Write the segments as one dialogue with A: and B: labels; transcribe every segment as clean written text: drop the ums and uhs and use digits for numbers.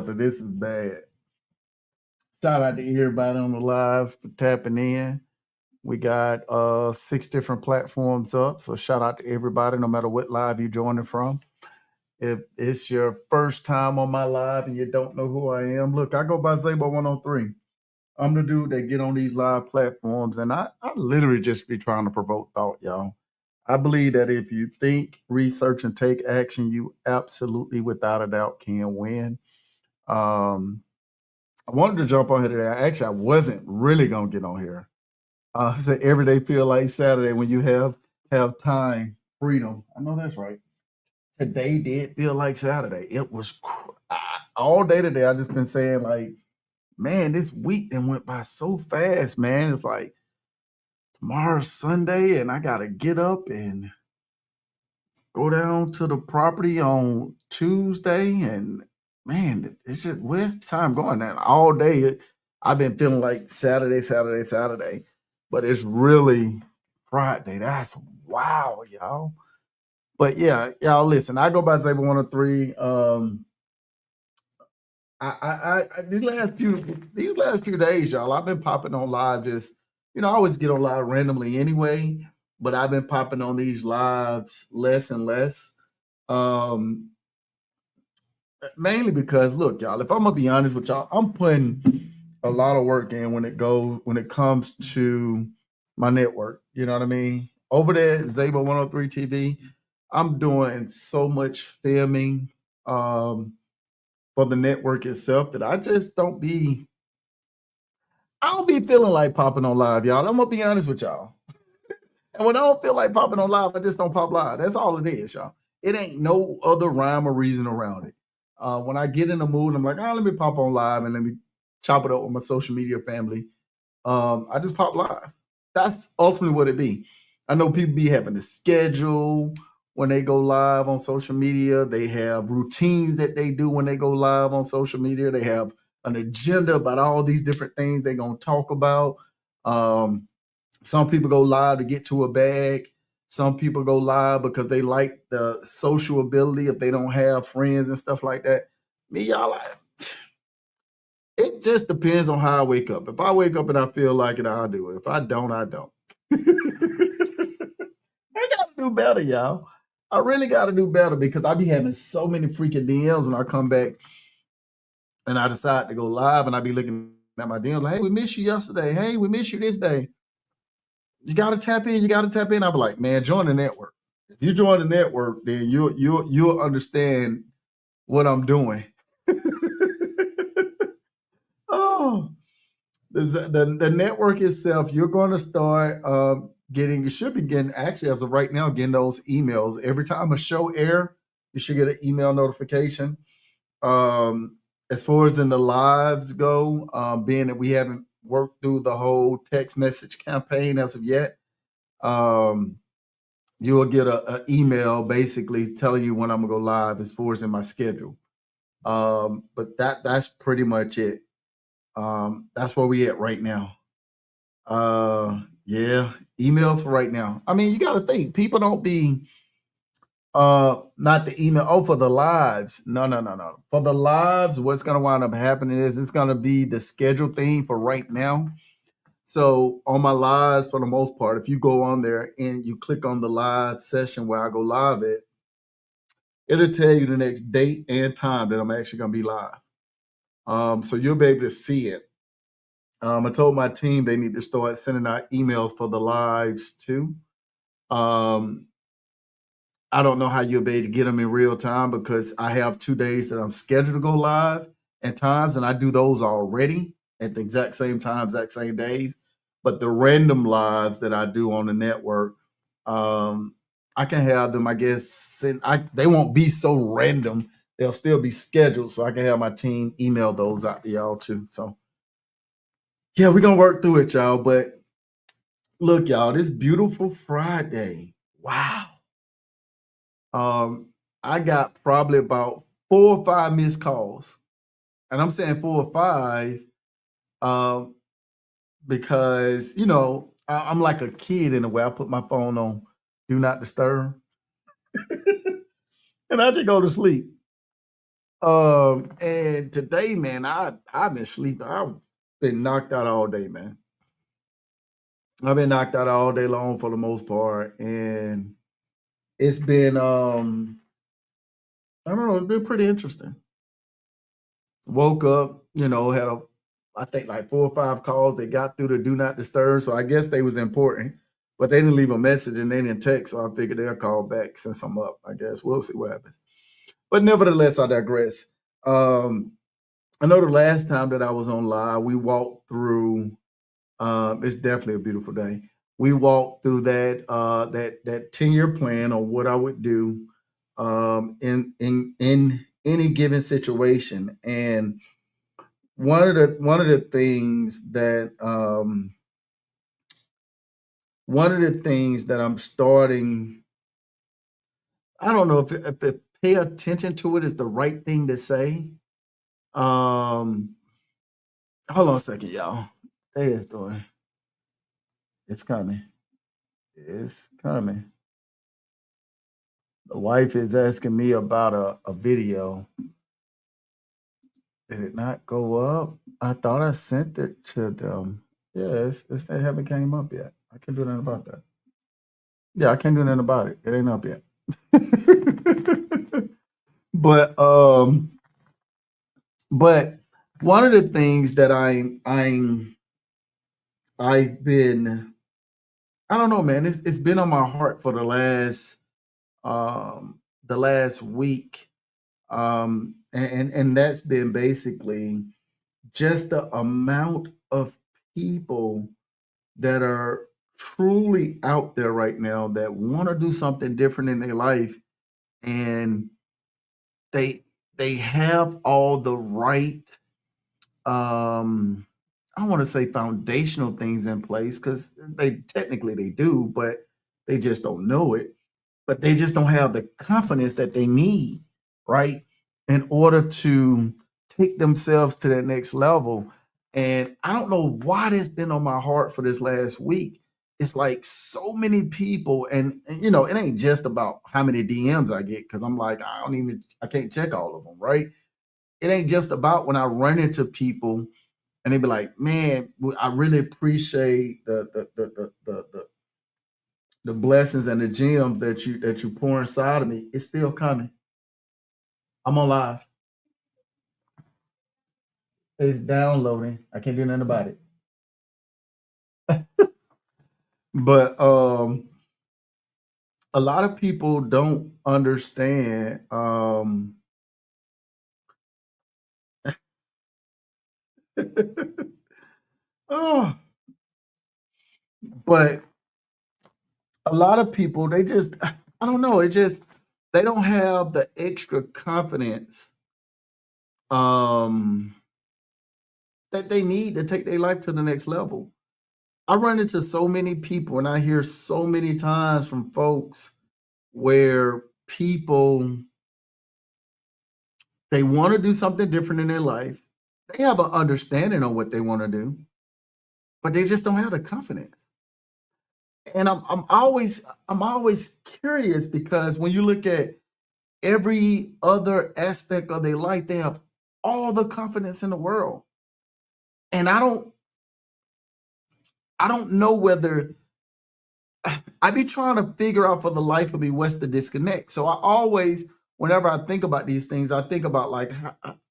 A: something. This is bad. Shout out to everybody on the live for tapping in. We got 6 different platforms up. So shout out to everybody, no matter what live you're joining from. If it's your first time on my live and you don't know who I am, look, I go by Zabo 103. I'm the dude that get on these live platforms, and I literally just be trying to provoke thought, y'all. I believe that if you think, research, and take action, you absolutely, without a doubt, can win. I wanted to jump on here today. Actually, I wasn't really gonna get on here. So every day feel like Saturday when you have time, freedom. I know that's right. Today did feel like Saturday. It was all day today. I just been saying like, man, this week then went by so fast, man. It's like tomorrow's Sunday, and I gotta get up and go down to the property on Tuesday, and man, it's just where's the time going? And all day, I've been feeling like Saturday, Saturday, Saturday, but it's really Friday. That's wow, y'all. But yeah, y'all listen. I go by Zabo 103. These last few days, y'all, I've been popping on live. Just I always get on live randomly anyway, but I've been popping on these lives less and less. Mainly because look, y'all, if I'm gonna be honest with y'all, I'm putting a lot of work in when it comes to my network. You know what I mean? Over there at Zabo 103 TV, I'm doing so much filming for the network itself that I don't be feeling like popping on live, y'all. I'm gonna be honest with y'all. And when I don't feel like popping on live, I just don't pop live. That's all it is, y'all. It ain't no other rhyme or reason around it. When I get in the mood, I'm like, let me pop on live and let me chop it up with my social media family. I just pop live. That's ultimately what it be. I know people be having a schedule when they go live on social media. They have routines that they do when they go live on social media. They have an agenda about all these different things they're gonna talk about. Some people go live to get to a bag. Some people go live because they like the social ability if they don't have friends and stuff like that. Me, y'all, it just depends on how I wake up. If I wake up and I feel like it, I'll do it. If I don't, I don't. I gotta do better, y'all. I really gotta do better because I be having so many freaking DMs when I come back and I decide to go live, and I be looking at my DMs like, hey, we missed you yesterday. Hey, we missed you this day. You gotta tap in. You gotta tap in. I'll be like, man, join the network. If you join the network, then you'll understand what I'm doing. Oh, the network itself, you're going to start you should be getting, actually, as of right now, getting those emails. Every time a show air, you should get an email notification. As far as in the lives go, being that we haven't worked through the whole text message campaign as of yet, you will get an email basically telling you when I'm gonna go live as far as in my schedule. But that's pretty much it. That's where we at right now. Yeah, emails for right now. I mean, you got to think people don't be not the email. Oh, for the lives. No, no, no, no. For the lives, what's gonna wind up happening is it's gonna be the schedule thing for right now. So on my lives, for the most part, if you go on there and you click on the live session where I go live at, it'll tell you the next date and time that I'm actually gonna be live. So you'll be able to see it. I told my team they need to start sending out emails for the lives too. Um, I don't know how you'll be able to get them in real time because I have 2 days that I'm scheduled to go live at times, and I do those already at the exact same time, exact same days. But the random lives that I do on the network, I can have them, I guess, they won't be so random. They'll still be scheduled, so I can have my team email those out to y'all too. So yeah, we're gonna work through it, y'all. But look, y'all, this beautiful Friday. Wow. I got probably about 4 or 5 missed calls. And I'm saying 4 or 5 um, because, I'm like a kid in a way. I put my phone on do not disturb and I just go to sleep. And today, man, I've been sleeping. I've been knocked out all day, man. I've been knocked out all day long for the most part, and it's been I don't know, it's been pretty interesting. Woke up, had I think like 4 or 5 calls. They got through to do not disturb, so I guess they was important, but they didn't leave a message and they didn't text, so I figured they'll call back since I'm up. I guess we'll see what happens. But nevertheless, I digress. Um, I know the last time that I was on live, we walked through. It's definitely a beautiful day. We walked through that 10-year plan on what I would do in any given situation. And one of the things that I'm starting, I don't know if pay attention to it is the right thing to say. Um, Hold on a second, y'all. Hey, it's doing. It's coming. It's coming. The wife is asking me about a video. Did it not go up? I thought I sent it to them. Yeah, they haven't came up yet. I can't do nothing about that. Yeah, I can't do nothing about it. It ain't up yet. but but one of the things that I've been, I don't know, man. It's been on my heart for the last week, and that's been basically just the amount of people that are truly out there right now that want to do something different in their life, and they they have all the right, um I don't want to say foundational things in place, because they do, but they just don't know it. But they just don't have the confidence that they need, right? In order to take themselves to that next level. And I don't know why that's been on my heart for this last week. It's like so many people, and it ain't just about how many DMs I get, because I'm like, I can't check all of them, right? It ain't just about when I run into people and they be like, man, I really appreciate the blessings and the gems that you pour inside of me. It's still coming. I'm on live. It's downloading. I can't do nothing about it. But a lot of people don't understand. Oh, but a lot of people, they just, I don't know, it just, they don't have the extra confidence um that they need to take their life to the next level. I run into so many people and I hear so many times from folks where people, they want to do something different in their life. They have an understanding of what they want to do, but they just don't have the confidence. And I'm always curious, because when you look at every other aspect of their life, they have all the confidence in the world. And I don't know whether I be trying to figure out for the life of me what's the disconnect. So I always, whenever I think about these things, I think about like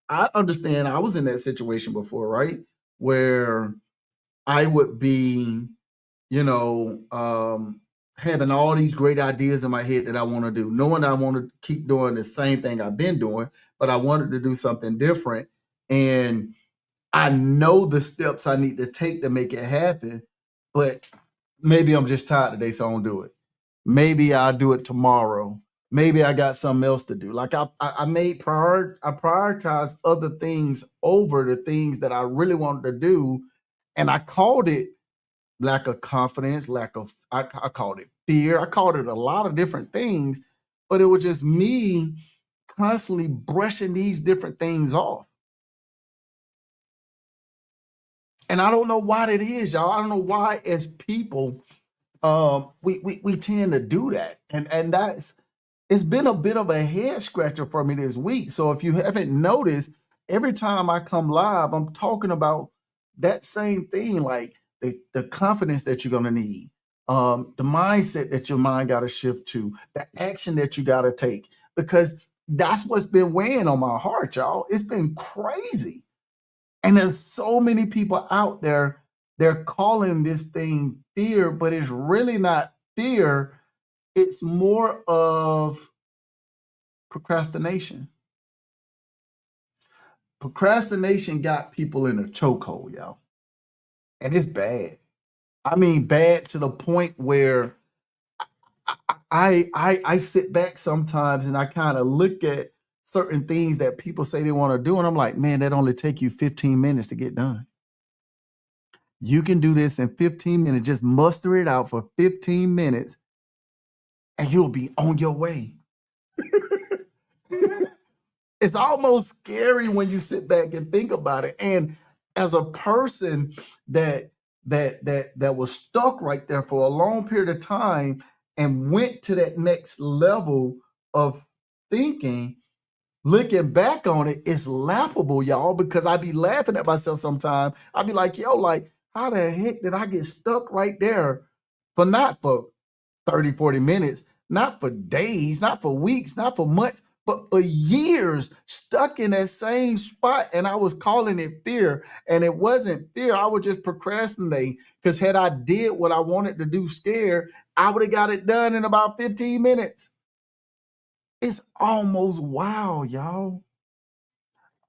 A: I understand I was in that situation before, right? Where I would be, you know, having all these great ideas in my head that I want to do, knowing I want to keep doing the same thing I've been doing, but I wanted to do something different. And I know the steps I need to take to make it happen, but maybe I'm just tired today, so I don't do it. Maybe I'll do it tomorrow. Maybe I got something else to do. Like I prioritize other things over the things that I really wanted to do, and I called it lack of confidence, I called it fear. I called it a lot of different things, but it was just me constantly brushing these different things off. And I don't know why that is, y'all. I don't know why as people we tend to do that. And it's been a bit of a head scratcher for me this week. So if you haven't noticed, every time I come live, I'm talking about that same thing, like the confidence that you're gonna need, the mindset that your mind got to shift to, the action that you got to take, because that's what's been weighing on my heart, y'all. It's been crazy. And there's so many people out there, they're calling this thing fear, but it's really not fear. It's more of procrastination. Procrastination got people in a chokehold, y'all. And it's bad. I mean, bad to the point where I sit back sometimes and I kind of look at certain things that people say they want to do, and I'm like, man, that only take you 15 minutes to get done. You can do this in 15 minutes. Just muster it out for 15 minutes and you'll be on your way. It's almost scary when you sit back and think about it. And as a person that was stuck right there for a long period of time and went to that next level of thinking, looking back on it, it's laughable, y'all, because I be laughing at myself sometimes. I be like, yo, like, how the heck did I get stuck right there for not for 30, 40 minutes, not for days, not for weeks, not for months, but for years, stuck in that same spot. And I was calling it fear. And it wasn't fear. I was just procrastinating. Because had I did what I wanted to do scared, I would have got it done in about 15 minutes. It's almost wow, y'all.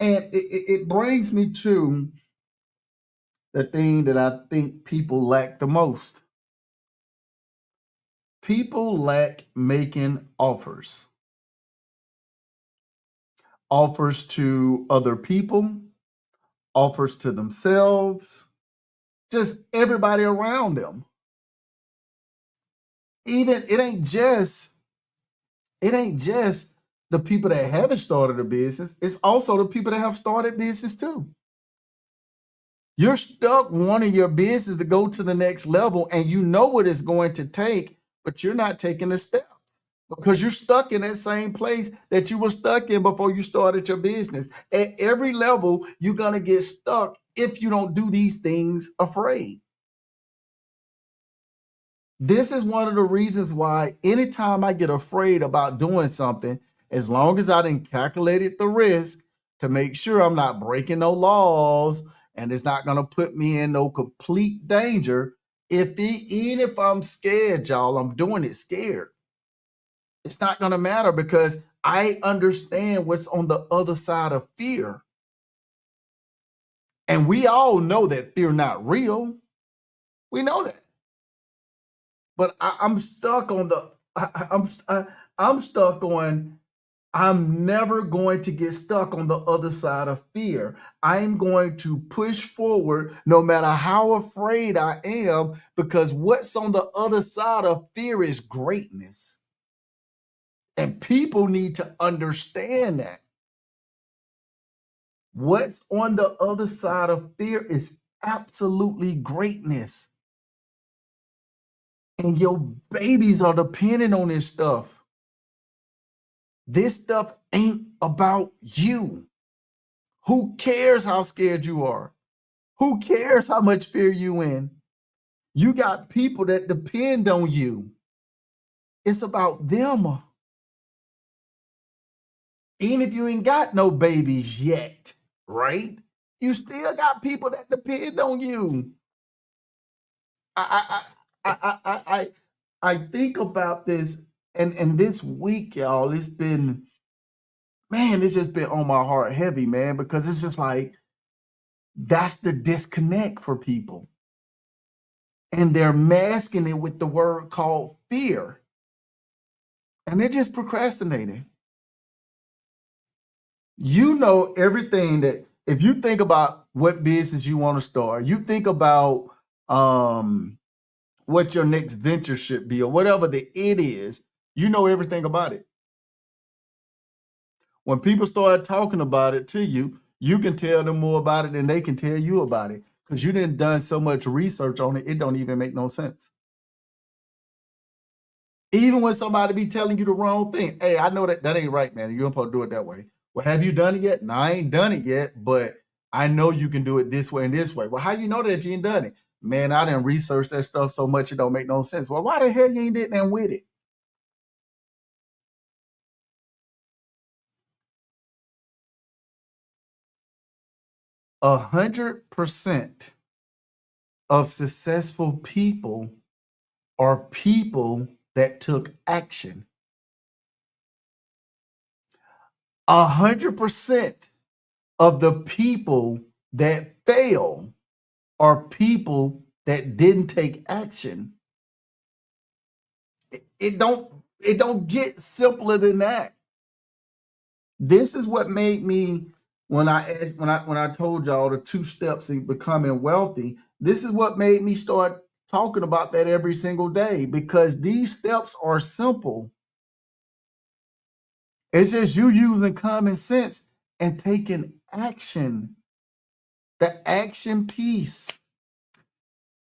A: And it brings me to the thing that I think people lack the most. People lack making offers. Offers to other people, offers to themselves, just everybody around them. Even it ain't just the people that haven't started a business, it's also the people that have started business too. You're stuck wanting your business to go to the next level and you know what it's going to take, but you're not taking the steps because you're stuck in that same place that you were stuck in before you started your business. At every level, you're going to get stuck if you don't do these things afraid. This is one of the reasons why anytime I get afraid about doing something, as long as I didn't calculated the risk to make sure I'm not breaking no laws and it's not going to put me in no complete danger, even if I'm scared, y'all, I'm doing it scared. It's not going to matter because I understand what's on the other side of fear. And we all know that fear not real. We know that. But I'm stuck on I'm stuck on I'm never going to get stuck on the other side of fear. I'm going to push forward no matter how afraid I am, because what's on the other side of fear is greatness. And people need to understand that. What's on the other side of fear is absolutely greatness. And your babies are dependent on this stuff. This stuff ain't about you. Who cares how scared you are? Who cares how much fear you in? You got people that depend on you. It's about them. Even if you ain't got no babies yet, right? You still got people that depend on you. I think about this, and this week, y'all, it's been, man, it's just been on my heart heavy, man, because it's just like that's the disconnect for people. And they're masking it with the word called fear. And they're just procrastinating. You know everything that if you think about what business you want to start, you think about what your next venture should be or whatever the it is, you know everything about it. When people start talking about it to you, you can tell them more about it than they can tell you about it because you didn't done so much research on it, it don't even make no sense. Even when somebody be telling you the wrong thing, hey, I know that ain't right, man. You're supposed to do it that way. Well, have you done it yet? No, I ain't done it yet, but I know you can do it this way and this way. Well, how you know that if you ain't done it? Man, I didn't research that stuff so much it don't make no sense. Well, why the hell you ain't did nothing with it? A 100% of successful people are people that took action. 100% of the people that fail are people that didn't take action. It don't get simpler than that. This is what made me when I told y'all the 2 steps in becoming wealthy. This is what made me start talking about that every single day, because these steps are simple. It's just you using common sense and taking action. The action piece.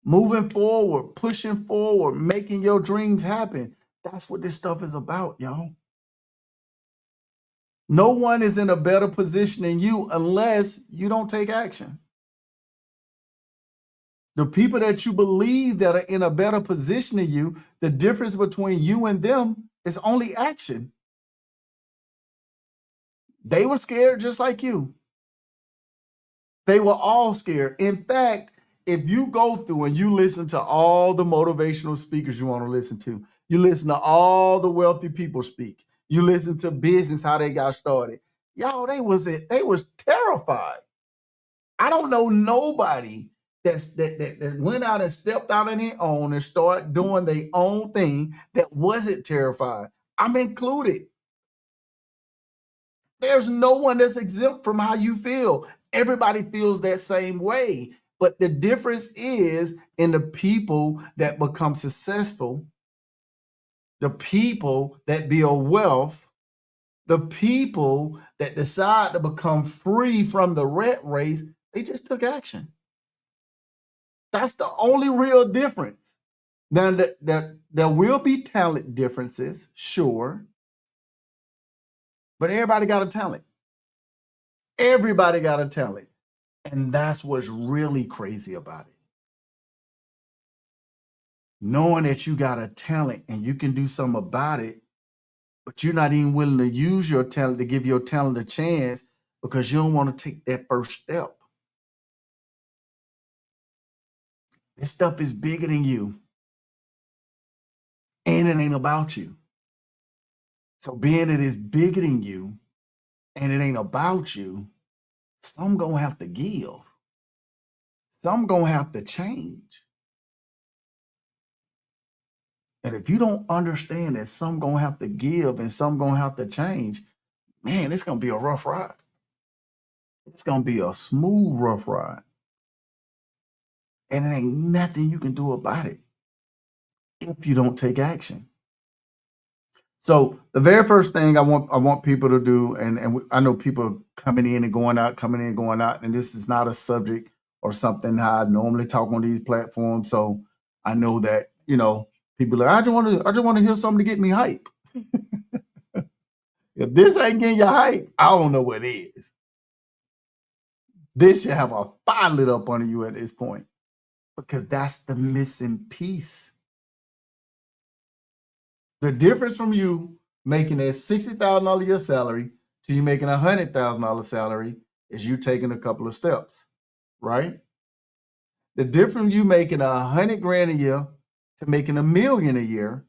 A: Moving forward, pushing forward, making your dreams happen. That's what this stuff is about, y'all. No one is in a better position than you unless you don't take action. The people that you believe that are in a better position than you, the difference between you and them is only action. They were scared just like you. They were all scared. In fact, if you go through and you listen to all the motivational speakers you want to listen to, you listen to all the wealthy people speak, you listen to business, how they got started. Y'all, they was terrified. I don't know nobody that went out and stepped out on their own and started doing their own thing that wasn't terrified. I'm included. There's no one that's exempt from how you feel. Everybody feels that same way. But the difference is in the people that become successful, the people that build wealth, the people that decide to become free from the rat race, they just took action. That's the only real difference. Now, there will be talent differences, sure, but everybody got a talent. Everybody got a talent. And that's what's really crazy about it. Knowing that you got a talent and you can do something about it, but you're not even willing to use your talent to give your talent a chance because you don't want to take that first step. This stuff is bigger than you. And it ain't about you. So being it is bigger than you and it ain't about you, some gonna have to give. Some gonna have to change. And if you don't understand that some gonna have to give and some gonna have to change, man, it's gonna be a rough ride. It's gonna be a smooth, rough ride. And it ain't nothing you can do about it if you don't take action. So the very first thing I want people to do, and I know people coming in and going out, coming in and going out, and this is not a subject or something how I normally talk on these platforms. So I know that people like I just want to hear something to get me hype. If this ain't getting you hype, I don't know what is. This should have a fire lit up under you at this point, because that's the missing piece. The difference from you making that $60,000 a year salary to you making $100,000 salary is you taking a couple of steps, right? The difference from you making $100,000 a year to making $1 million a year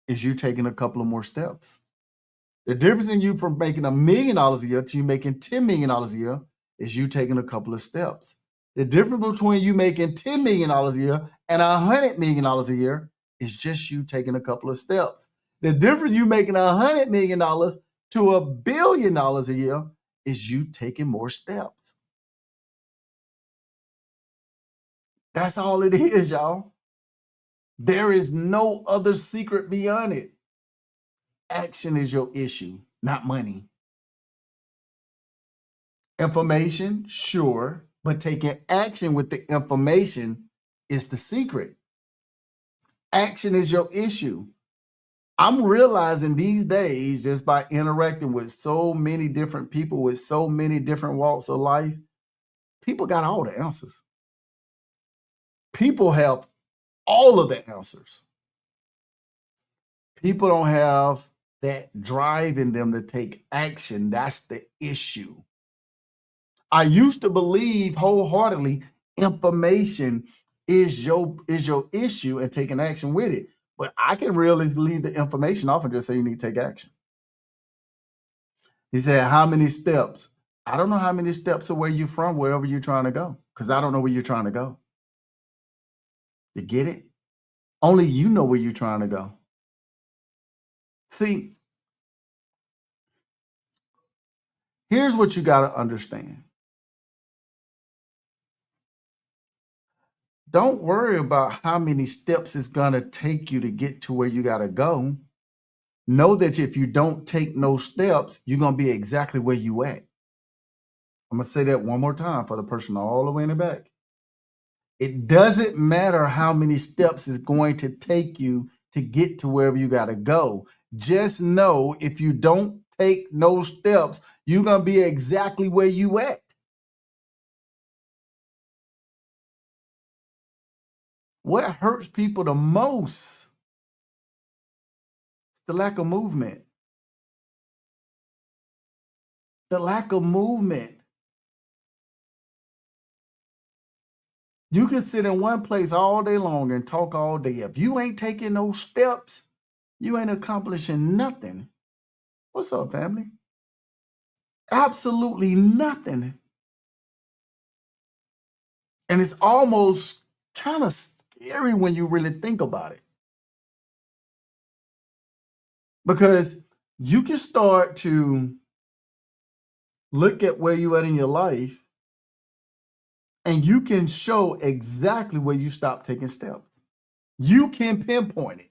A: is you taking a couple of more steps. The difference in you from making $1 million a year to you making $10 million a year is you taking a couple of steps. The difference between you making $10 million a year and $100 million a year is just you taking a couple of steps. The difference you making $100 million to $1 billion a year is you taking more steps. That's all it is, y'all. There is no other secret beyond it. Action is your issue, not money. Information, sure, but taking action with the information is the secret. Action is your issue. I'm realizing these days, just by interacting with so many different people with so many different walks of life, people got all the answers. People have all of the answers. People don't have that drive in them to take action. That's the issue. I used to believe wholeheartedly information is your issue and taking action with it. But I can really leave the information off and just say you need to take action. He said, how many steps? I don't know how many steps are where you're from, wherever you're trying to go, because I don't know where you're trying to go. You get it? Only you know where you're trying to go. See, here's what you got to understand. Don't worry about how many steps it's going to take you to get to where you got to go. Know that if you don't take no steps, you're going to be exactly where you at. I'm going to say that one more time for the person all the way in the back. It doesn't matter how many steps it's going to take you to get to wherever you got to go. Just know if you don't take no steps, you're going to be exactly where you at. What hurts people the most is the lack of movement. The lack of movement. You can sit in one place all day long and talk all day. If you ain't taking those steps, you ain't accomplishing nothing. What's up, family? Absolutely nothing. And it's almost kind of scary when you really think about it. Because you can start to look at where you at in your life and you can show exactly where you stopped taking steps. You can pinpoint it.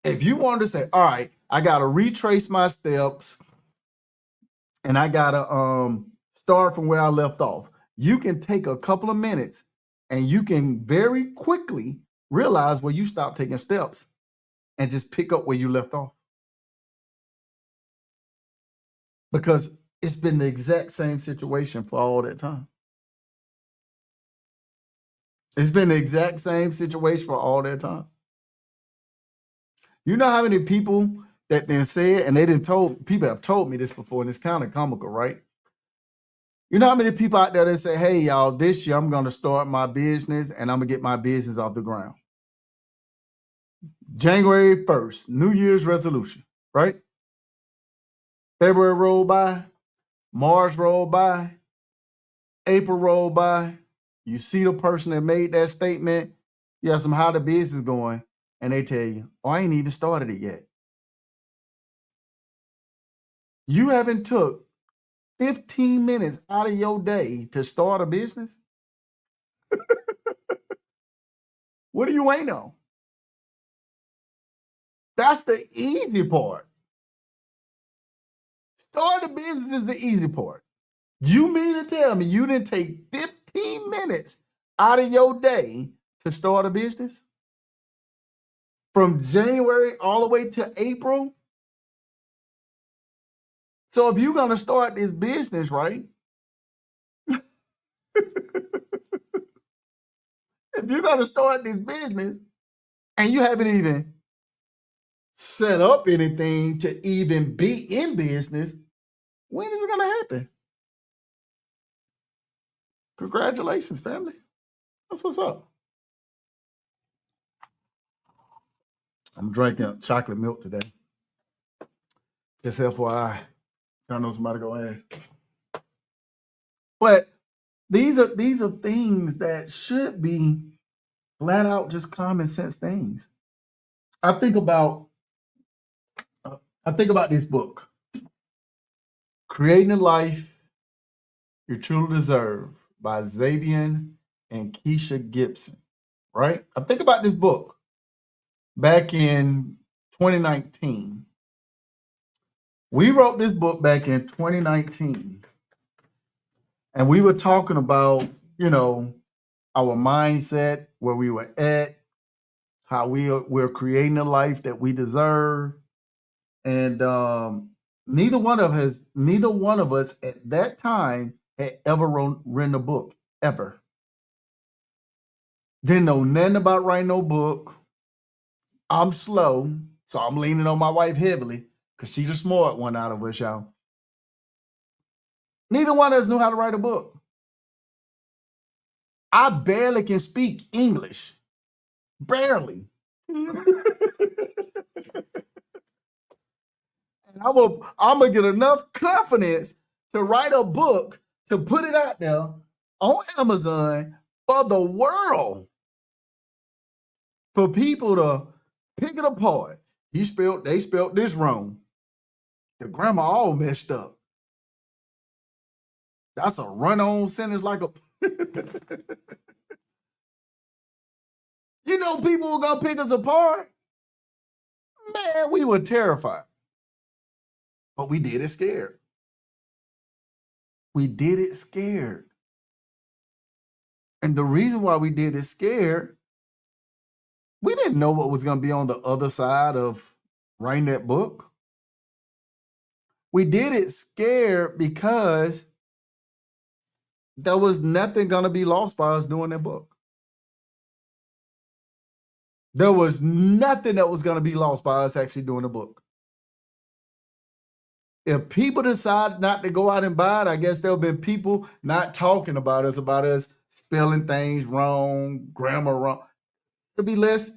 A: If you wanted to say, all right, I got to retrace my steps and I got to start from where I left off, you can take a couple of minutes and you can very quickly realize where you stopped taking steps and just pick up where you left off. Because it's been the exact same situation for all that time. It's been the exact same situation for all that time. You know how many people that then said, and they didn't told, people have told me this before, and it's kind of comical, right? You know how many people out there that say, hey, y'all, this year I'm going to start my business and I'm going to get my business off the ground. January 1st, New Year's resolution, right? February rolled by, March rolled by, April rolled by. You see the person that made that statement, you ask them how the business is going, and they tell you, oh, I ain't even started it yet. You haven't took 15 minutes out of your day to start a business? What are you waiting on? That's the easy part. Starting a business is the easy part. You mean to tell me you didn't take 15 minutes out of your day to start a business? From January all the way to April? So if you're going to start this business, right? If you're going to start this business and you haven't even set up anything to even be in business, when is it going to happen? Congratulations, family. That's what's up. I'm drinking chocolate milk today. Just FYI. I know somebody go ask. But these are things that should be flat out just common sense things. I think about this book, Creating a Life You Truly Deserve by Xavier and Keisha Gibson, right? I think about this book back in 2019. We wrote this book back in 2019, and we were talking about, our mindset, where we were at, how we're creating a life that we deserve. And neither one of us at that time had ever written a book, ever. Didn't know nothing about writing no book. I'm slow, so I'm leaning on my wife heavily because she's the smart one out of us, y'all. Neither one of us knew how to write a book. I barely can speak English. Barely. And I'm gonna get enough confidence to write a book to put it out there on Amazon for the world, for people to pick it apart. They spelled this wrong. The grammar all messed up. That's a run-on sentence like a you know, people were gonna pick us apart. Man, we were terrified. But we did it scared. We did it scared. And the reason why we did it scared, we didn't know what was gonna be on the other side of writing that book. We did it scared because there was nothing gonna be lost by us doing that book. There was nothing that was gonna be lost by us actually doing the book. If people decide not to go out and buy it, I guess there'll be people not talking about us spelling things wrong, grammar wrong. There'll be less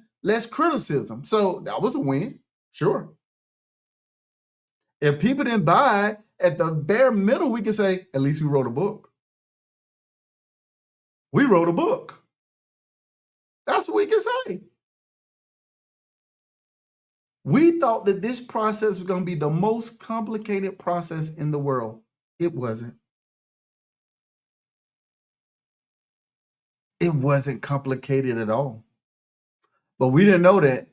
A: criticism. So that was a win, sure. If people didn't buy it, at the bare minimum, we can say, at least we wrote a book. We wrote a book. That's what we can say. We thought that this process was going to be the most complicated process in the world. It wasn't. It wasn't complicated at all. But we didn't know that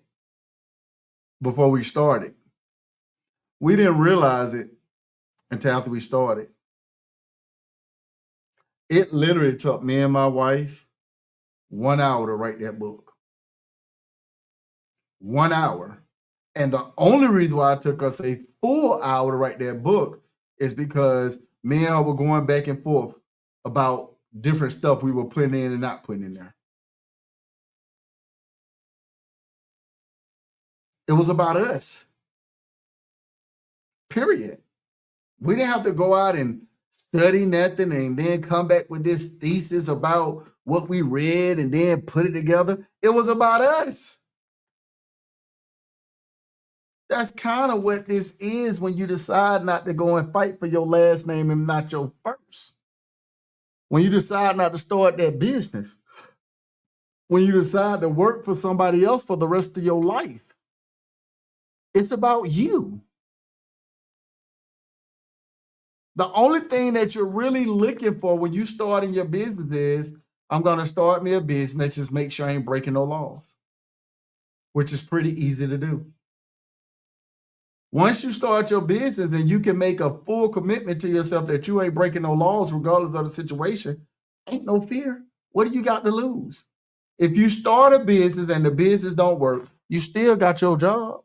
A: before we started. We didn't realize it until after we started. It literally took me and my wife 1 hour to write that book. 1 hour. And the only reason why it took us a full hour to write that book is because me and her were going back and forth about different stuff we were putting in and not putting in there. It was about us. Period. We didn't have to go out and study nothing and then come back with this thesis about what we read and then put it together. It was about us. That's kind of what this is when you decide not to go and fight for your last name and not your first. When you decide not to start that business. When you decide to work for somebody else for the rest of your life. It's about you. The only thing that you're really looking for when you starting your business is, I'm going to start me a business, just make sure I ain't breaking no laws, which is pretty easy to do. Once you start your business and you can make a full commitment to yourself that you ain't breaking no laws regardless of the situation, ain't no fear. What do you got to lose? If you start a business and the business don't work, you still got your job.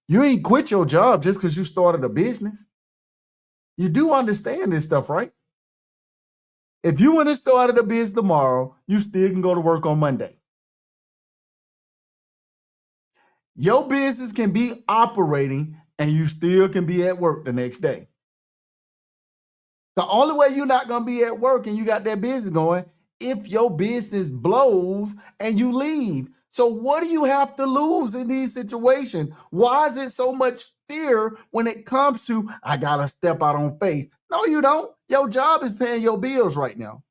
A: You ain't quit your job just because you started a business. You do understand this stuff, right? If you want to start a business tomorrow, you still can go to work on Monday. Your business can be operating and you still can be at work the next day. The only way you're not going to be at work and you got that business going, if your business blows and you leave. So what do you have to lose in these situations? Why is it so much fear when it comes to, I got to step out on faith? No, you don't. Your job is paying your bills right now.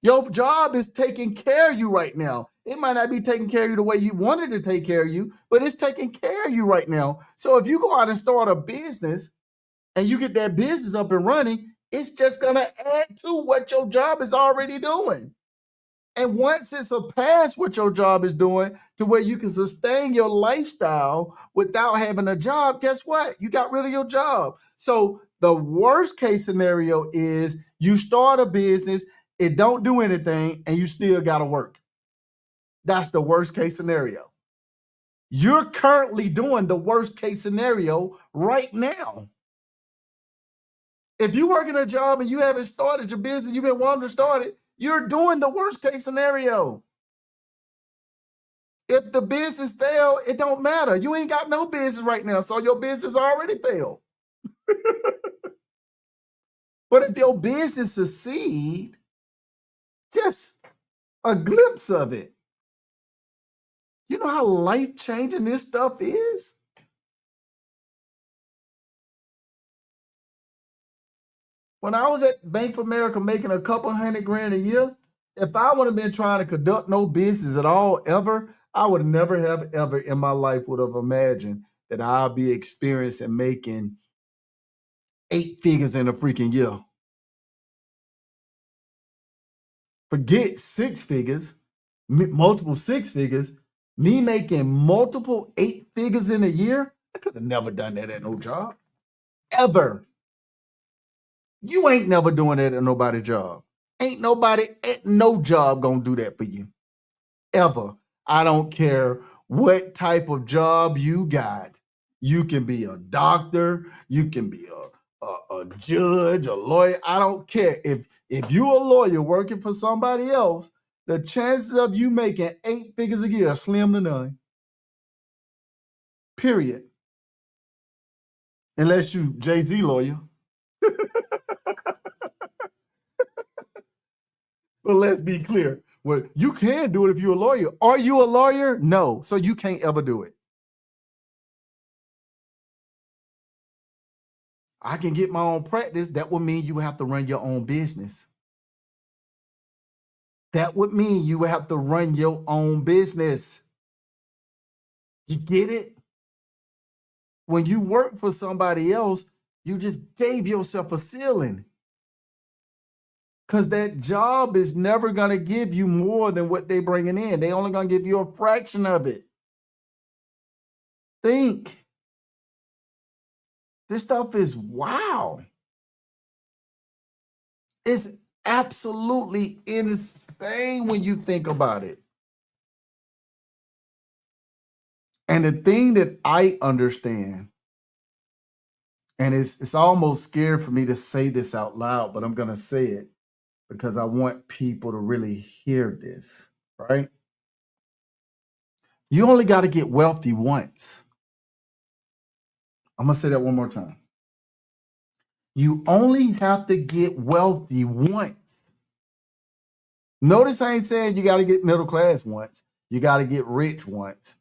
A: Your job is taking care of you right now. It might not be taking care of you the way you wanted to take care of you, but it's taking care of you right now. So if you go out and start a business and you get that business up and running, it's just going to add to what your job is already doing. And once it surpasses what your job is doing to where you can sustain your lifestyle without having a job, guess what? You got rid of your job. So the worst case scenario is you start a business, it don't do anything, and you still got to work. That's the worst case scenario. You're currently doing the worst case scenario right now. If you're working a job and you haven't started your business, you've been wanting to start it, you're doing the worst case scenario. If the business fail, it don't matter. You ain't got no business right now, so your business already failed. But if your business succeed, just a glimpse of it. You know how life-changing this stuff is? When I was at Bank of America making a couple $100,000 a year, if I would have been trying to conduct no business at all ever, I would never have ever in my life would have imagined that I'll be experiencing making 8 figures in a freaking year. Forget 6 figures, multiple 6 figures. Me making multiple 8 figures in a year, I could have never done that at no job. Ever. You ain't never doing that at nobody's job. Ain't nobody at no job gonna do that for you. Ever. I don't care what type of job you got. You can be a doctor, you can be a judge, a lawyer. I don't care. If you're a lawyer working for somebody else, the chances of you making 8 figures a year are slim to none. Period. Unless you Jay-Z lawyer. But let's be clear. Well, you can do it if you're a lawyer. Are you a lawyer? No. So you can't ever do it. I can get my own practice. That would mean you have to run your own business. That would mean you have to run your own business. You get it? When you work for somebody else, you just gave yourself a ceiling. Because that job is never going to give you more than what they're bringing in. They only going to give you a fraction of it. Think. This stuff is wow. It's absolutely insane when you think about it. And the thing that I understand, and it's almost scary for me to say this out loud, but I'm going to say it because I want people to really hear this, right? You only got to get wealthy once. I'm going to say that one more time. You only have to get wealthy once. Notice I ain't saying you got to get middle class once. You got to get rich once.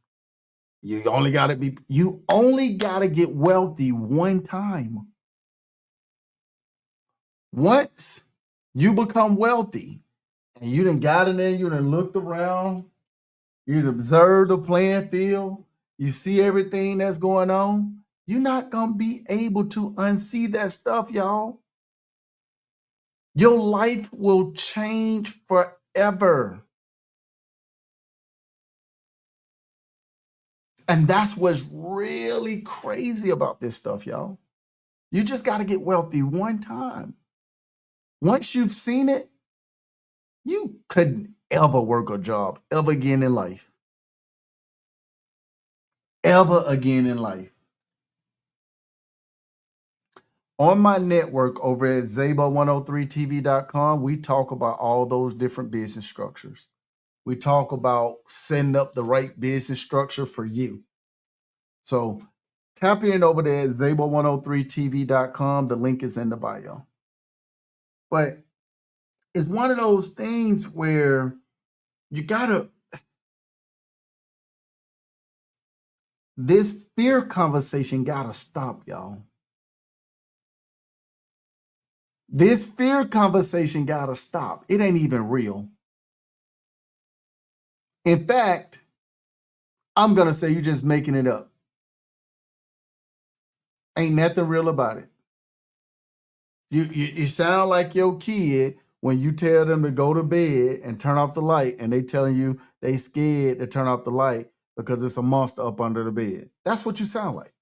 A: You only got to get wealthy one time. Once you become wealthy and you done got in there, you done looked around, you done observed the playing field, you see everything that's going on, you're not going to be able to unsee that stuff, y'all. Your life will change forever. And that's what's really crazy about this stuff, y'all. You just got to get wealthy one time. Once you've seen it, you couldn't ever work a job ever again in life. Ever again in life. On my network over at Zabo103TV.com, we talk about all those different business structures. We talk about setting up the right business structure for you. So tap in over there at Zabo103TV.com. The link is in the bio. But it's one of those things where you gotta, this fear conversation gotta stop, y'all. This fear conversation gotta stop. It ain't even real. In fact, I'm gonna say you're just making it up. Ain't nothing real about it. You sound like your kid when you tell them to go to bed and turn off the light, and they telling you they scared to turn off the light because it's a monster up under the bed. That's what you sound like.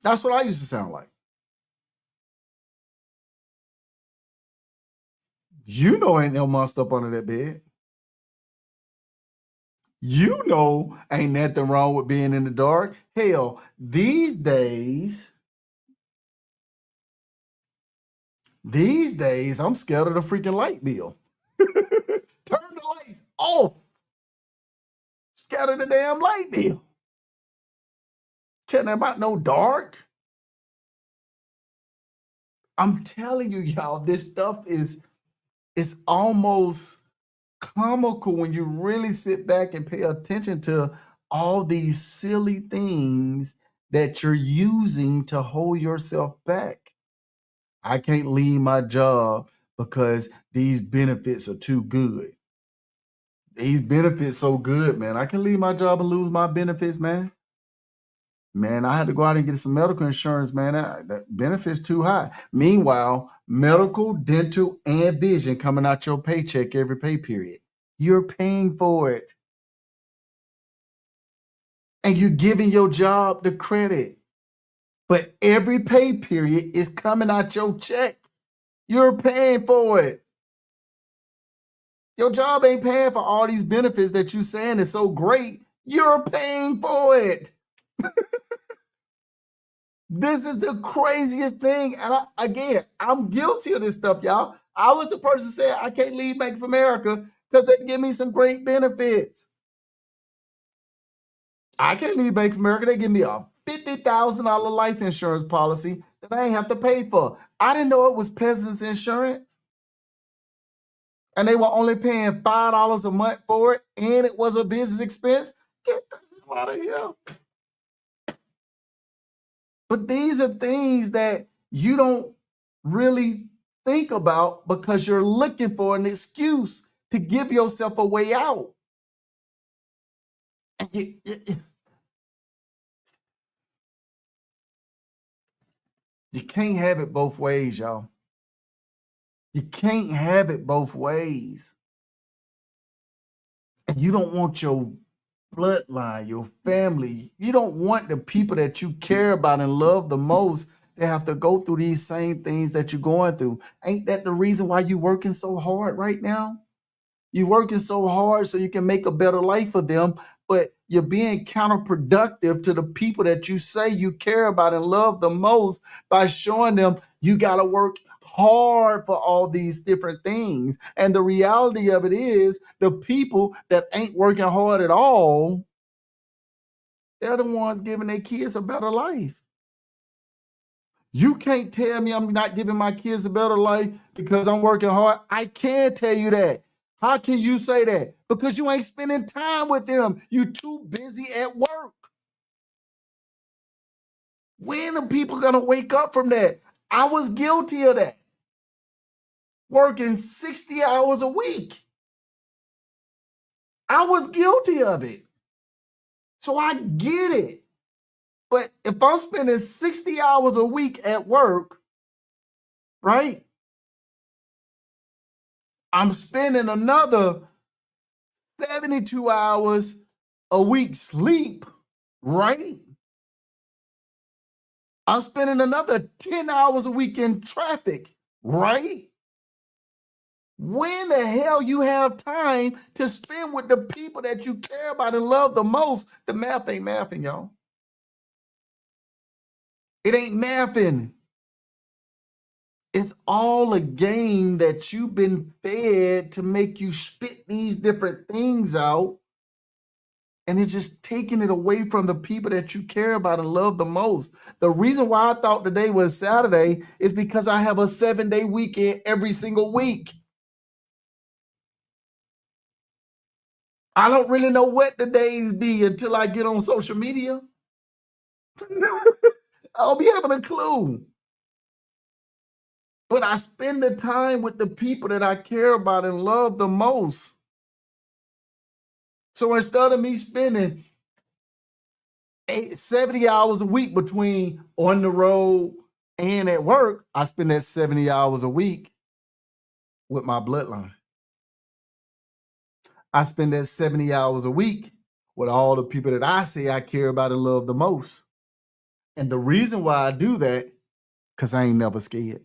A: That's what I used to sound like. You know ain't no monster up under that bed. You know, ain't nothing wrong with being in the dark. Hell, these days, I'm scared of the freaking light bill. Turn the lights off. Scared of the damn light bill. Caring about no dark. I'm telling you, y'all, this stuff is almost comical when you really sit back and pay attention to all these silly things that you're using to hold yourself back. I can't leave my job because these benefits are too good. These benefits so good, man. I can leave my job and lose my benefits, man. Man, I had to go out and get some medical insurance, man. That benefits too high. Meanwhile, medical, dental, and vision coming out your paycheck every pay period. You're paying for it. And you're giving your job the credit. But every pay period is coming out your check. You're paying for it. Your job ain't paying for all these benefits that you saying is so great. You're paying for it. This is the craziest thing. And I'm guilty of this stuff, y'all. I was the person who said I can't leave Bank of America because they give me some great benefits. I can't leave Bank of America. They give me a $50,000 life insurance policy that I ain't have to pay for. I didn't know it was peasants insurance. And they were only paying $5 a month for it, and it was a business expense. Get the hell out of here. But these are things that you don't really think about because you're looking for an excuse to give yourself a way out. And you can't have it both ways, y'all. You can't have it both ways. And you don't want your bloodline, your family, you don't want the people that you care about and love the most to have to go through these same things that you're going through. Ain't that the reason why you're working so hard right now? You're working so hard so you can make a better life for them, but you're being counterproductive to the people that you say you care about and love the most by showing them you got to work hard for all these different things. And the reality of it is the people that ain't working hard at all, they're the ones giving their kids a better life. You can't tell me I'm not giving my kids a better life because I'm working hard. I can tell you that. How can you say that? Because you ain't spending time with them. You too busy at work. When are people gonna wake up from that? I was guilty of that. Working 60 hours a week. I was guilty of it. So I get it. But if I'm spending 60 hours a week at work, right? I'm spending another 72 hours a week sleep, right? I'm spending another 10 hours a week in traffic, right? When the hell you have time to spend with the people that you care about and love the most? The math ain't mathing, y'all. It ain't mathing. It's all a game that you've been fed to make you spit these different things out. And it's just taking it away from the people that you care about and love the most. The reason why I thought today was Saturday is because I have a 7-day weekend every single week. I don't really know what the days be until I get on social media. I'll be having a clue. But I spend the time with the people that I care about and love the most. So instead of me spending 70 hours a week between on the road and at work, I spend that 70 hours a week with my bloodline. I spend that 70 hours a week with all the people that I say I care about and love the most. And the reason why I do that, because I ain't never scared.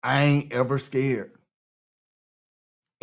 A: I ain't ever scared.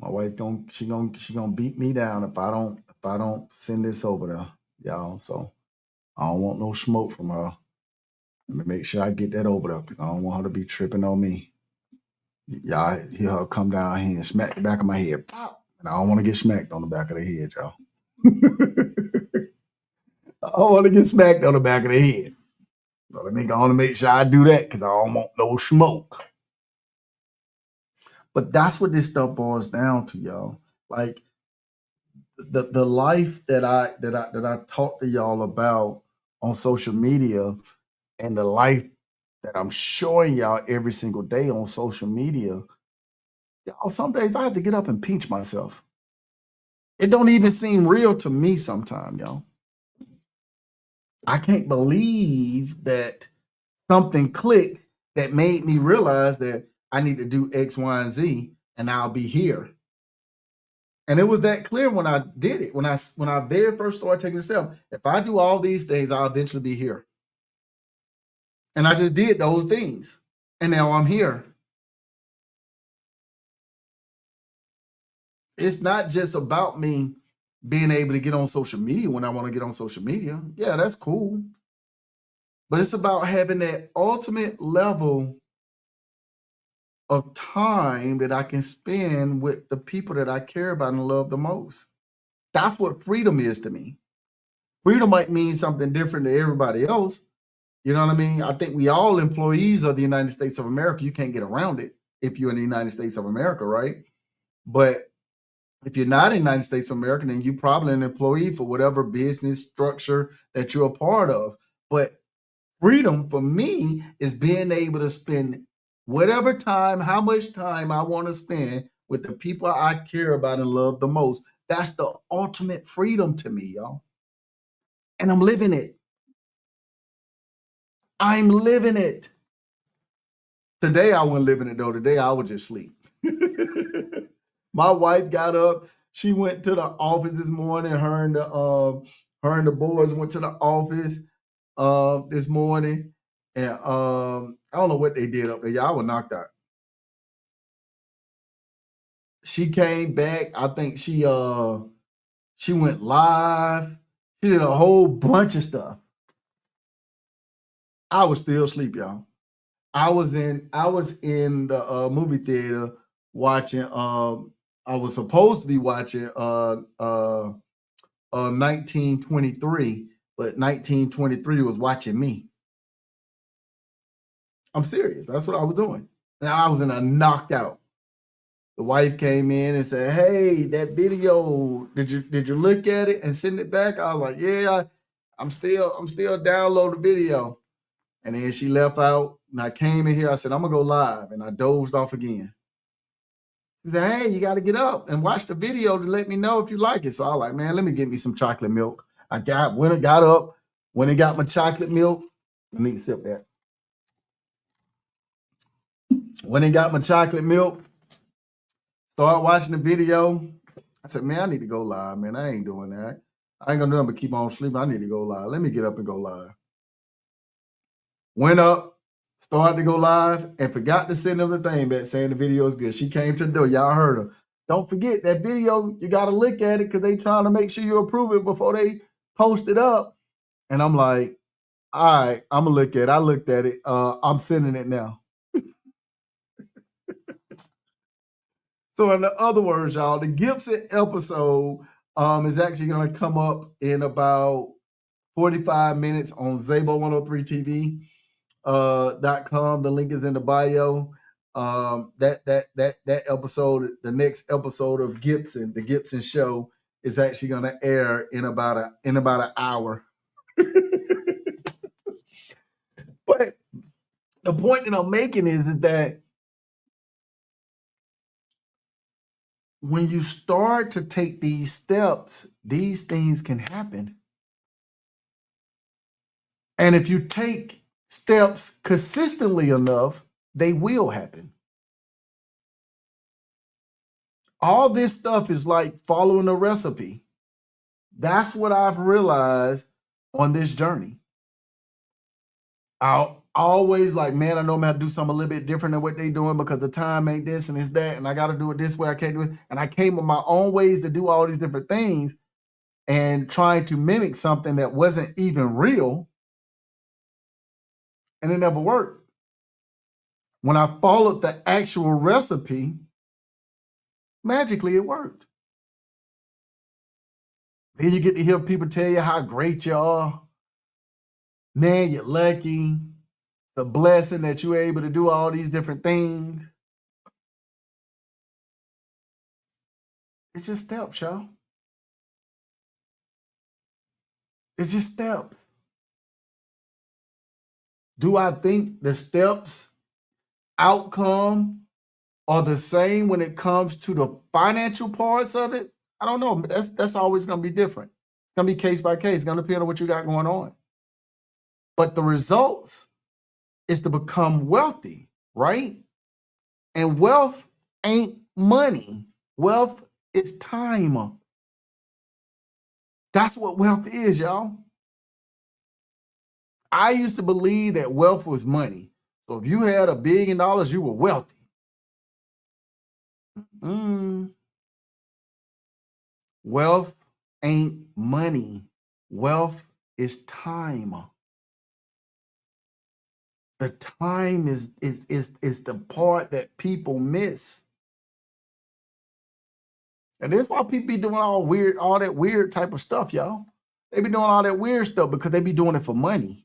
A: My wife she gonna beat me down if I don't send this over there, y'all. So I don't want no smoke from her. Let me make sure I get that over there because I don't want her to be tripping on me. Y'all hear her come down here and smack the back of my head. Pop. And I don't want to get smacked on the back of the head, y'all. I don't want to get smacked on the back of the head. So let me go on and make sure I do that because I don't want no smoke. But that's what this stuff boils down to, y'all. Like the life that I talk to y'all about on social media and the life that I'm showing y'all every single day on social media, y'all, some days I have to get up and pinch myself. It don't even seem real to me sometimes, y'all. I can't believe that something clicked that made me realize that I need to do X, Y, and Z, and I'll be here. And it was that clear when I did it. When I very first started taking the step, if I do all these things, I'll eventually be here. And I just did those things, and now I'm here. It's not just about me being able to get on social media when I want to get on social media. Yeah, that's cool. But it's about having that ultimate level of time that I can spend with the people that I care about and love the most. That's what freedom is to me. Freedom might mean something different to everybody else. You know what I mean? I think we all employees of the United States of America. You can't get around it if you're in the United States of America, right? But if you're not in the United States of America, then you're probably an employee for whatever business structure that you're a part of. But freedom for me is being able to spend whatever time, how much time I want to spend with the people I care about and love the most. That's the ultimate freedom to me, y'all. And I'm living it. I'm living it. Today I wasn't living it though. Today I would just sleep. My wife got up. She went to the office this morning. Her and the boys went to the office this morning, and I don't know what they did up there. Y'all were knocked out. She came back. I think she went live. She did a whole bunch of stuff. I was still asleep, y'all. I was in the movie theater watching. I was supposed to be watching 1923, but 1923 was watching me. I'm serious. That's what I was doing. And I was in a knocked out. The wife came in and said, "Hey, that video, did you look at it and send it back?" I was like, "Yeah, I'm still downloading the video." And then she left out, and I came in here. I said, "I'm gonna go live," and I dozed off again. She said, "Hey, you got to get up and watch the video to let me know if you like it." So I was like, "Man, let me get me some chocolate milk." When I got up, when I got my chocolate milk. Let me sip that. When I got my chocolate milk, start watching the video. I said, "Man, I need to go live, man. I ain't doing that. I ain't gonna do nothing but keep on sleeping. I need to go live. Let me get up and go live." Went up, started to go live, and forgot to send them the thing back saying the video is good. She came to the door. Y'all heard her. Don't forget that video, you gotta look at it because they trying to make sure you approve it before they post it up. And I'm like, all right, I'm gonna look at it. I looked at it. I'm sending it now. So in other words, y'all, the Gibson episode is actually gonna come up in about 45 minutes on Zabo103TV.com. The link is in the bio. That episode, the next episode of Gibson, the Gibson Show, is actually gonna air in about an hour. But the point that I'm making is that when you start to take these steps, these things can happen. And if you take steps consistently enough, they will happen. All this stuff is like following a recipe. That's what I've realized on this journey. always like, man, I know I'm gonna have to do something a little bit different than what they doing because the time ain't this and it's that, and I got to do it this way. I can't do it, and I came with my own ways to do all these different things, and trying to mimic something that wasn't even real, and it never worked. When I followed the actual recipe, magically it worked. Then you get to hear people tell you how great you are. Man, you're lucky. The blessing that you're able to do all these different things. It's just steps, y'all. It's just steps. Do I think the steps outcome are the same when it comes to the financial parts of it? I don't know. That's always going to be different. It's going to be case by case. It's going to depend on what you got going on. But the results is to become wealthy, right? And wealth ain't money. Wealth is time. That's what wealth is, y'all. I used to believe that wealth was money. So if you had $1 billion, you were wealthy. Wealth ain't money. Wealth is time. The time is the part that people miss. And that's why people be doing all that weird type of stuff, y'all. They be doing all that weird stuff because they be doing it for money.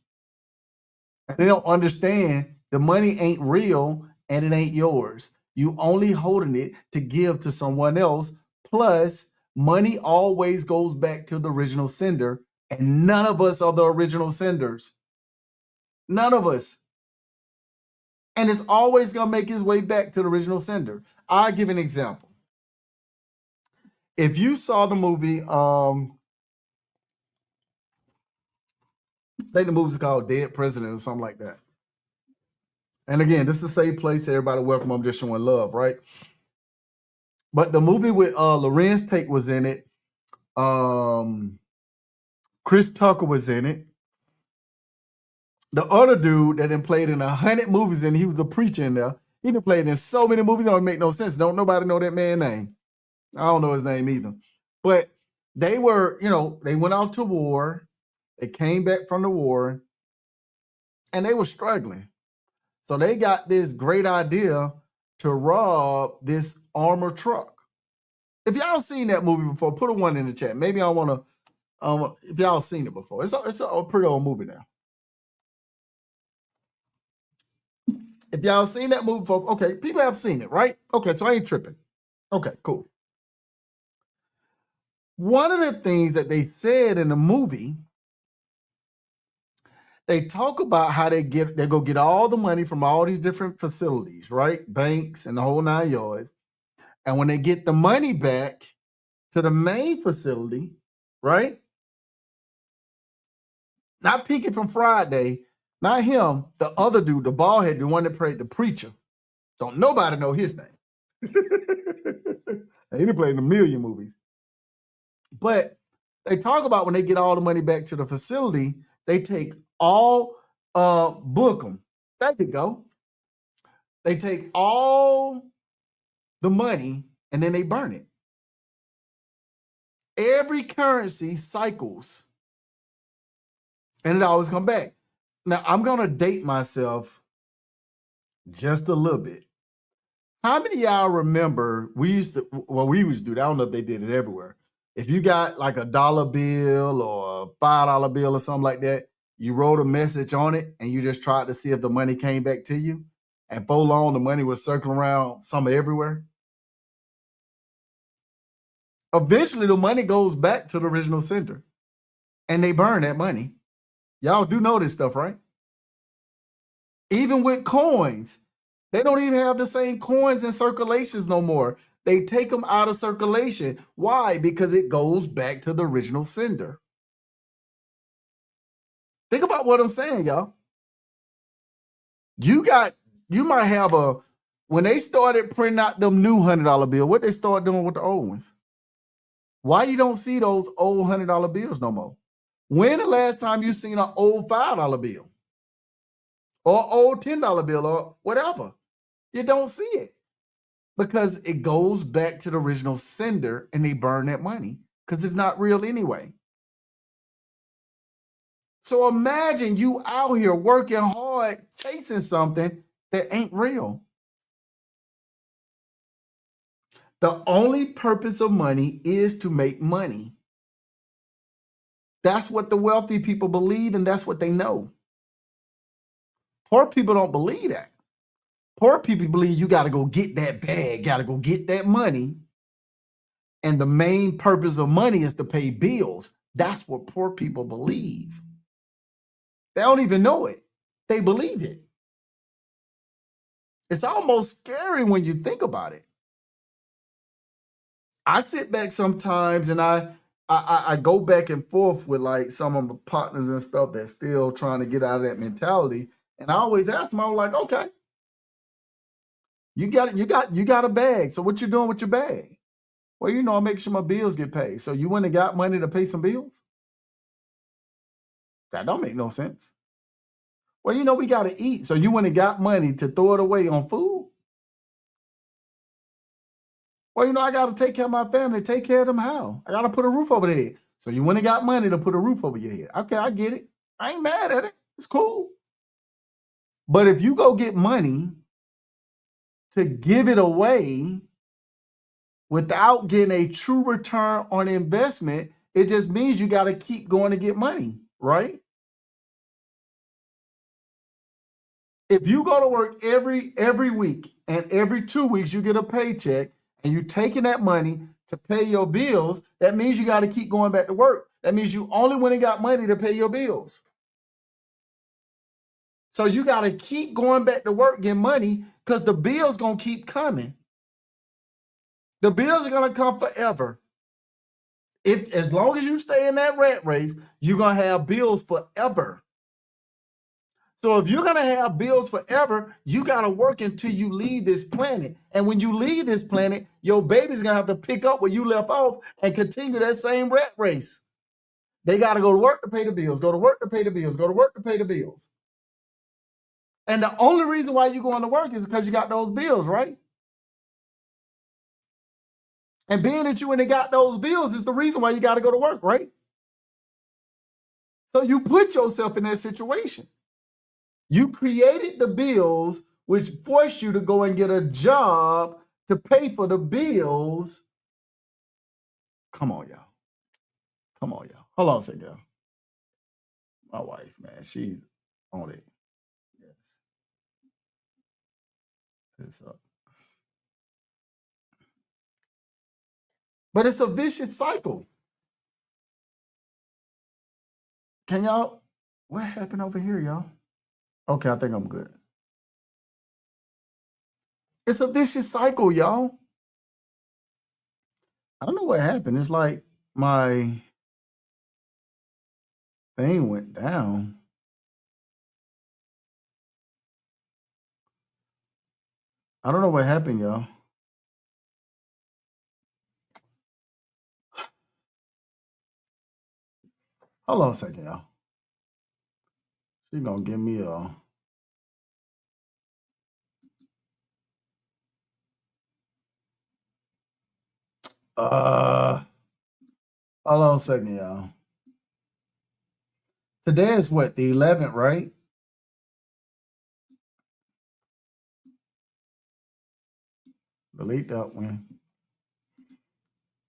A: And they don't understand the money ain't real and it ain't yours. You only holding it to give to someone else. Plus, money always goes back to the original sender, and none of us are the original senders. None of us. And it's always going to make its way back to the original sender. I'll give an example. If you saw the movie, I think the movie's called Dead President or something like that. And again, this is a safe place. Everybody welcome. I'm just showing love, right? But the movie with Lorenz Tate was in it. Chris Tucker was in it. The other dude that then played in 100 movies, and he was a preacher in there. He done played in so many movies, it don't make no sense. Don't nobody know that man's name. I don't know his name either. But they were, they went out to war. They came back from the war, and they were struggling. So they got this great idea to rob this armored truck. If y'all seen that movie before, put a 1 in the chat. Maybe I want to, if y'all seen it before. It's a pretty old movie now. If y'all seen that movie before, okay, people have seen it, right? Okay, so I ain't tripping. Okay, cool. One of the things that they said in the movie, they talk about how they go get all the money from all these different facilities, right? Banks and the whole 9 yards. And when they get the money back to the main facility, right? Not Pinky from Friday, not him, the other dude, the bald head, the one that played the preacher. Don't nobody know his name. He done played in a million movies. But they talk about when they get all the money back to the facility, they take all book them. There you go. They take all the money and then they burn it. Every currency cycles and it always come back. Now I'm gonna date myself just a little bit. How many of y'all remember we used to do that? I don't know if they did it everywhere. If you got like a $1 bill or a $5 bill or something like that, you wrote a message on it and you just tried to see if the money came back to you. And for long, the money was circling around somewhere everywhere. Eventually, the money goes back to the original sender and they burn that money. Y'all do know this stuff, right? Even with coins, they don't even have the same coins in circulations no more. They take them out of circulation. Why? Because it goes back to the original sender. Think about what I'm saying, y'all. You might have when they started printing out them new $100 bill, what they start doing with the old ones? Why you don't see those old $100 bills no more? When the last time you seen an old $5 bill? or old $10 bill or whatever. You don't see it because it goes back to the original sender and they burn that money because it's not real anyway. So imagine you out here working hard, chasing something that ain't real. The only purpose of money is to make money. That's what the wealthy people believe, and that's what they know. Poor people don't believe that. Poor people believe you got to go get that bag, got to go get that money. And the main purpose of money is to pay bills. That's what poor people believe. They don't even know it. They believe it. It's almost scary when you think about it. I sit back sometimes and I go back and forth with like some of my partners and stuff that's still trying to get out of that mentality. And I always ask them, I was like, okay, you got a bag. So what you doing with your bag? Well, I make sure my bills get paid. So you went and got money to pay some bills? That don't make no sense. Well, we got to eat. So you went and got money to throw it away on food? Well, I got to take care of my family. Take care of them how? I got to put a roof over their head. So you went and got money to put a roof over your head. Okay, I get it. I ain't mad at it. It's cool. But if you go get money to give it away without getting a true return on investment, it just means you got to keep going to get money, right? If you go to work every week and every 2 weeks you get a paycheck and you're taking that money to pay your bills, that means you got to keep going back to work. That means you only went and got money to pay your bills. So you got to keep going back to work, get money, because the bills going to keep coming. The bills are going to come forever. As long as you stay in that rat race, you're going to have bills forever. So if you're going to have bills forever, you got to work until you leave this planet. And when you leave this planet, your baby's going to have to pick up where you left off and continue that same rat race. They got to go to work to pay the bills, go to work to pay the bills, go to work to pay the bills. And the only reason why you're going to work is because you got those bills, right? And being that you ain't got those bills is the reason why you got to go to work, right? So you put yourself in that situation. You created the bills, which force you to go and get a job to pay for the bills. Come on, y'all. Come on, y'all. Hold on a second, y'all. My wife, man, she's on it. Yes. It's up. But it's a vicious cycle. Can y'all? What happened over here, y'all? Okay, I think I'm good. It's a vicious cycle, y'all. I don't know what happened. It's like my thing went down. I don't know what happened, y'all. Hold on a second, y'all. She gonna give me a. Hold on a second, y'all. Today is what, the 11th, right? Delete that one.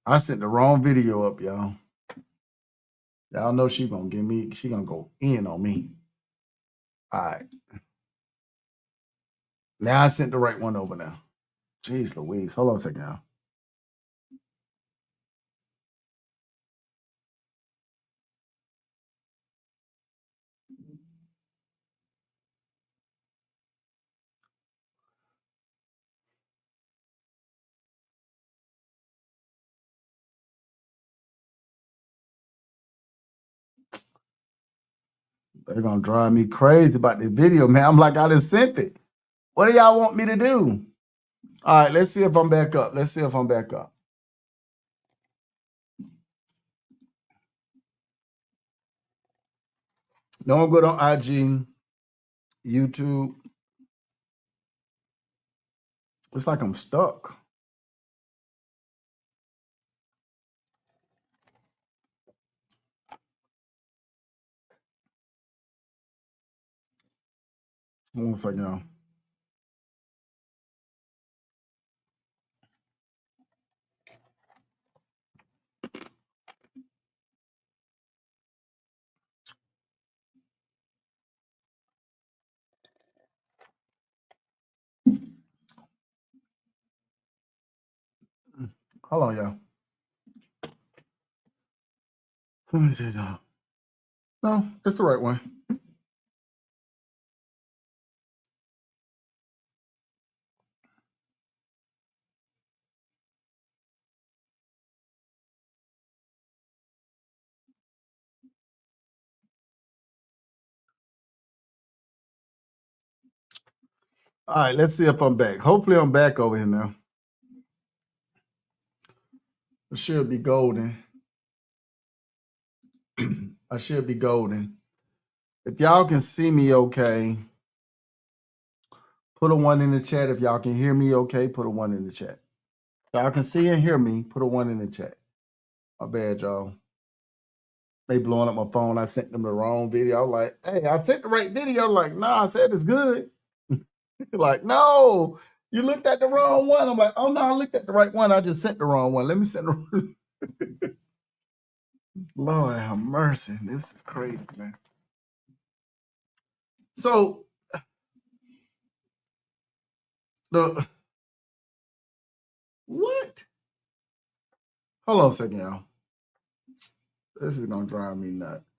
A: I sent the wrong video up, y'all. Y'all know she gonna give me. She gonna go in on me. All right. Now I sent the right one over now. Jeez Louise. Hold on a second, y'all. They're gonna drive me crazy about this video, man. I'm like, I just sent it. What do y'all want me to do? All right, let's see if I'm back up. Let's see if I'm back up. Don't go on IG. YouTube. It's like I'm stuck. One second, y'all. Hold on, y'all. Let me see, y'all. No, it's the right one. All right, let's see if I'm back. Hopefully, I'm back over here now. I should be golden. I should be golden. If y'all can see me okay, put a 1 in the chat. If y'all can hear me okay, put a 1 in the chat. If y'all can see and hear me, put a 1 in the chat. My bad, y'all. They blowing up my phone. I sent them the wrong video. I'm like, hey, I sent the right video. Like, nah, I said it's good. Like, no, you looked at the wrong one. I'm like, oh no, I looked at the right one. I just sent the wrong one. Let me send the Lord have mercy. This is crazy, man. So the what? Hold on a second, y'all. This is gonna drive me nuts.